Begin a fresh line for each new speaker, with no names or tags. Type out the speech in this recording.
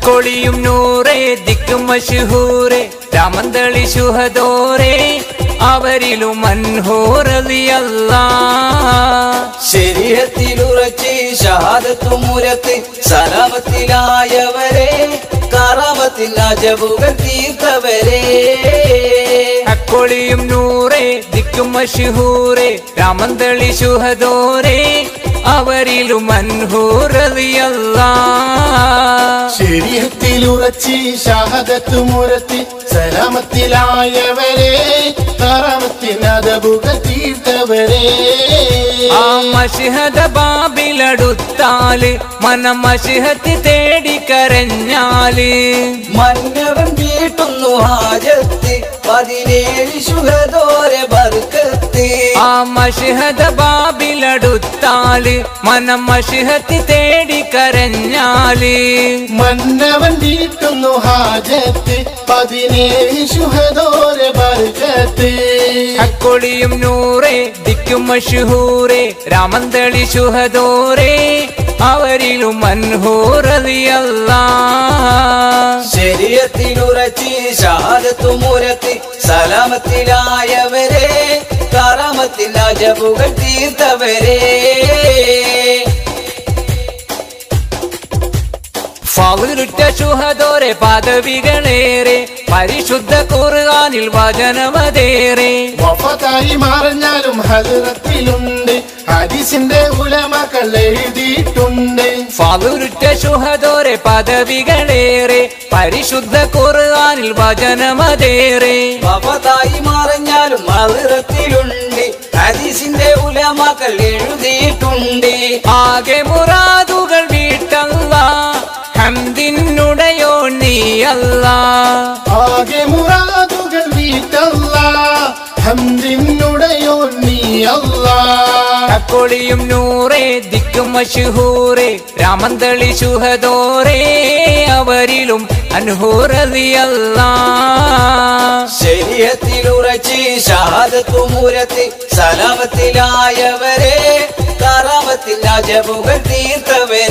ഹക്കൊളിയും നൂറേ ദിക്കും മശ്ഹൂറേ രാമന്തളി ശുഹദോരേ അവരിലും മൻഹൂറലിയല്ലാ
ശരീഅത്തിലുറച്ച് ഷഹാദത്തുമുരത്ത് സലാമത്തിലായവരെ കറാമത്തിൽ അജബുകൾ തീർത്തവരെ
ഹക്കൊളിയും നൂറേ ദിക്കും മശ്ഹൂറേ രാമന്തളി ശുഹദോരേ അവരിലും മൻഹൂറലിയല്ലാ
ശരീഅത്തിലുറച്ച് ഷഹാദത്തുമുരത്ത് സലാമത്തിലായവരെ കറാമത്തിൽ അജബുകൾ തീർത്തവരെ
ആ മശ്ഹദ ബാബിലടുത്താല് മനം മശ്ഹത്ത് തേടി കരഞ്ഞാല്
മന്നവൻ വീട്ടുന്നു ഹാജത്ത് 17 ശുഹദോരെ ബർക്കത്ത്
ആ മശ്ഹദ ബാബിലടുത്താല് മനം മശ്ഹത്ത് തേടി കരഞ്ഞാല്
മന്നവൻ വീട്ടുന്നു ഹാജത്ത് 17 ശുഹദോരെ ബർക്കത്ത്
ഹക്കൊളിയും നൂറേ ദിക്കും മശ്ഹൂറേ രാമന്തളി ശുഹദോരേ അവരിലും മൻഹൂറലിയല്ലാ
ശരീഅത്തിലുറച്ച് ഷഹാദത്തുമുരത്ത് സലാമത്തിലായവരെ കറാമത്തിൽ അജബുകൾ തീർത്തവരെ
ഫളിലുറ്റ ശുഹദോരെ പദവികളേറെ പരിശുദ്ധ ഖുർആനിൽ വചനമതേറെ
വഫാത്തായി മറഞ്ഞാലും ഹദ്റത്തിലുണ്ട് ഹദീസിന്റെ ഉലമകൾ എഴുതിയിട്ടുണ്ട്
ഫളിലുറ്റ ശുഹദോരെ പദവികളേറെ പരിശുദ്ധ ഖുർആനിൽ വചനമതേറെ
വഫാത്തായി മറഞ്ഞാലും ഹദ്റത്തിലുണ്ട് ഹദീസിന്റെ ഉലമകൾ എഴുതിയിട്ടുണ്ട്
ആകെ മുറാദുകൾ വീട്ടല്ലാ ഹംദിനുടയോ നീ അല്ലാ
ആകെ മുറാദുകൾ വീട്ടല്ലാ ഹംദിനുടയോ നീ അല്ലാ
ഹക്കൊളിയും നൂറേ ദിക്കും മശ്ഹൂറേ രാമന്തളി ശുഹദോരേ അവരിലും അൻഹൂറലിയല്ലാ
ശരീഅത്തിലുറച്ച് ഷഹാദത്തുമുരത്ത് സലാമത്തിലായവരെ കറാമത്തിൽ അജബുകൾ തീർത്തവരെ